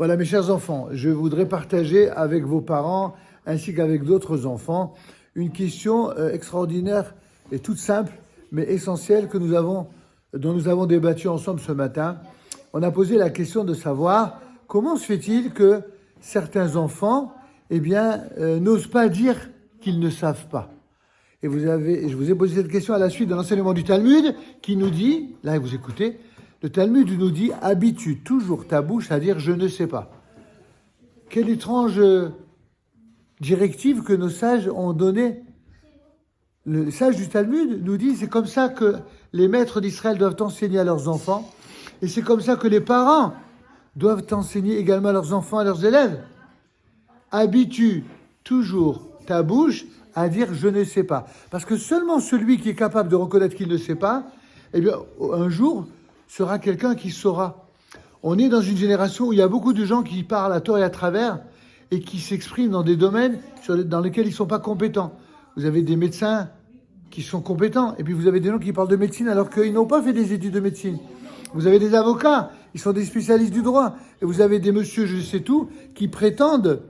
Voilà, mes chers enfants, je voudrais partager avec vos parents ainsi qu'avec d'autres enfants une question extraordinaire et toute simple, mais essentielle dont nous avons débattu ensemble ce matin. On a posé la question de savoir comment se fait-il que certains enfants, n'osent pas dire qu'ils ne savent pas. Et je vous ai posé cette question à la suite de l'enseignement du Talmud qui nous dit, là vous écoutez, le Talmud nous dit « Habitue toujours ta bouche à dire « je ne sais pas ». Quelle étrange directive que nos sages ont donnée. Le sage du Talmud nous dit « c'est comme ça que les maîtres d'Israël doivent enseigner à leurs enfants et c'est comme ça que les parents doivent enseigner également à leurs enfants, à leurs élèves. Habitue toujours ta bouche à dire « je ne sais pas ». Parce que seulement celui qui est capable de reconnaître qu'il ne sait pas, un jour, sera quelqu'un qui saura. On est dans une génération où il y a beaucoup de gens qui parlent à tort et à travers et qui s'expriment dans des domaines dans lesquels ils ne sont pas compétents. Vous avez des médecins qui sont compétents et puis vous avez des gens qui parlent de médecine alors qu'ils n'ont pas fait des études de médecine. Vous avez des avocats, ils sont des spécialistes du droit. Et vous avez des messieurs je sais tout qui prétendent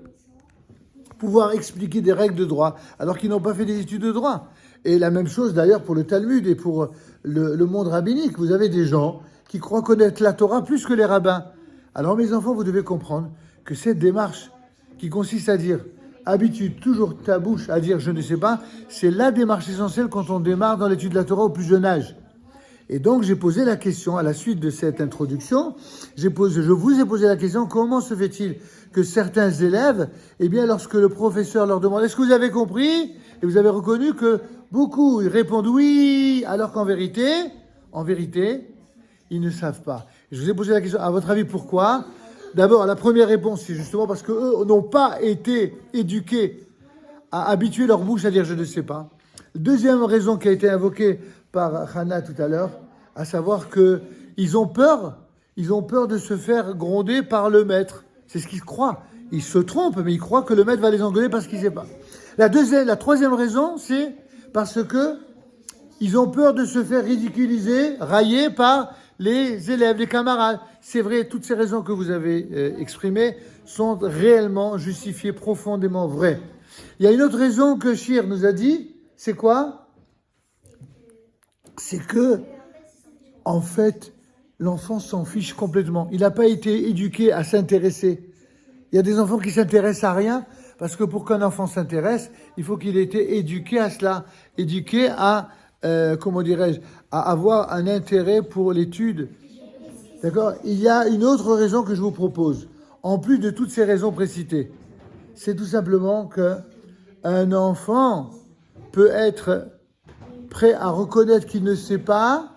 pouvoir expliquer des règles de droit alors qu'ils n'ont pas fait des études de droit. Et la même chose d'ailleurs pour le Talmud et pour le monde rabbinique. Vous avez des gens qui croient connaître la Torah plus que les rabbins. Alors mes enfants, vous devez comprendre que cette démarche qui consiste à dire « habitue toujours ta bouche à dire « je ne sais pas », c'est la démarche essentielle quand on démarre dans l'étude de la Torah au plus jeune âge. Et donc j'ai posé la question, à la suite de cette introduction, je vous ai posé la question, comment se fait-il que certains élèves, lorsque le professeur leur demande « est-ce que vous avez compris ?» et vous avez reconnu que beaucoup répondent « oui », alors qu'en vérité, ils ne savent pas. Je vous ai posé la question, à votre avis, pourquoi ? D'abord, la première réponse, c'est justement parce qu'eux n'ont pas été éduqués à habituer leur bouche à dire « je ne sais pas ». Deuxième raison qui a été invoquée par Hannah tout à l'heure, à savoir qu'ils ont peur de se faire gronder par le maître. C'est ce qu'ils croient. Ils se trompent, mais ils croient que le maître va les engueuler parce qu'il ne sait pas. La troisième raison, c'est parce que ils ont peur de se faire ridiculiser, railler par les élèves, les camarades. C'est vrai, toutes ces raisons que vous avez exprimées sont réellement justifiées, profondément vraies. Il y a une autre raison que Shir nous a dit, c'est quoi ? C'est que, en fait, l'enfant s'en fiche complètement. Il n'a pas été éduqué à s'intéresser. Il y a des enfants qui s'intéressent à rien, parce que pour qu'un enfant s'intéresse, il faut qu'il ait été éduqué à cela, éduqué à à avoir un intérêt pour l'étude. D'accord ? Il y a une autre raison que je vous propose, en plus de toutes ces raisons précitées. C'est tout simplement qu'un enfant peut être prêt à reconnaître qu'il ne sait pas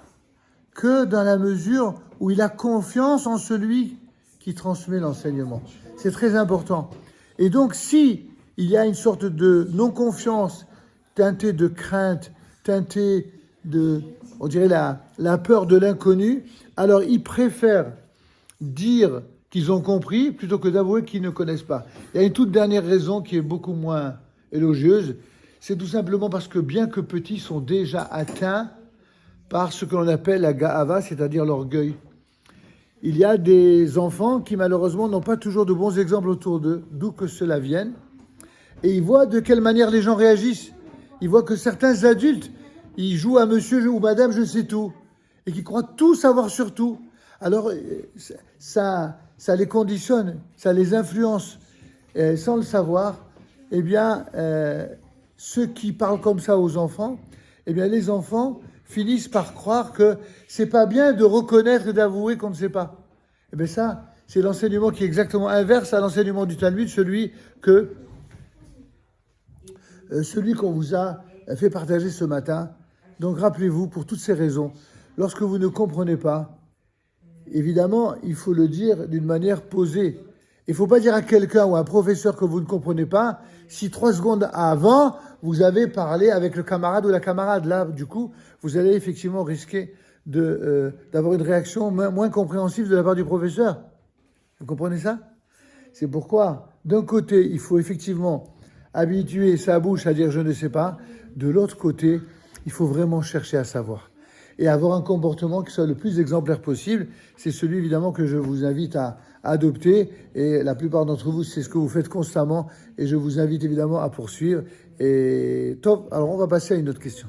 que dans la mesure où il a confiance en celui qui transmet l'enseignement. C'est très important. Et donc, si il y a une sorte de non-confiance teintée de crainte, teintée de, on dirait la peur de l'inconnu, alors ils préfèrent dire qu'ils ont compris plutôt que d'avouer qu'ils ne connaissent pas. Il y a une toute dernière raison qui est beaucoup moins élogieuse, c'est tout simplement parce que bien que petits sont déjà atteints par ce que l'on appelle la ga'ava, c'est-à-dire l'orgueil. Il y a des enfants qui malheureusement n'ont pas toujours de bons exemples autour d'eux, d'où que cela vienne, et ils voient de quelle manière les gens réagissent. Ils voient que certains adultes, ils jouent à monsieur ou madame je sais tout, et qui croient tout savoir sur tout. Alors ça les conditionne, ça les influence, sans le savoir. Ceux qui parlent comme ça aux enfants, les enfants finissent par croire que c'est pas bien de reconnaître et d'avouer qu'on ne sait pas. Ça, c'est l'enseignement qui est exactement inverse à l'enseignement du Talmud, celui qu'on vous a fait partager ce matin. Donc rappelez-vous, pour toutes ces raisons, lorsque vous ne comprenez pas, évidemment, il faut le dire d'une manière posée. Il ne faut pas dire à quelqu'un ou à un professeur que vous ne comprenez pas si 3 secondes avant, vous avez parlé avec le camarade ou la camarade. Là, du coup, vous allez effectivement risquer d'avoir une réaction moins compréhensive de la part du professeur. Vous comprenez ça ? C'est pourquoi, d'un côté, il faut effectivement habituer sa bouche à dire « je ne sais pas ». De l'autre côté, il faut vraiment chercher à savoir. Et avoir un comportement qui soit le plus exemplaire possible. C'est celui, évidemment, que je vous invite à adopter. Et la plupart d'entre vous, c'est ce que vous faites constamment. Et je vous invite évidemment à poursuivre. Et top, alors on va passer à une autre question.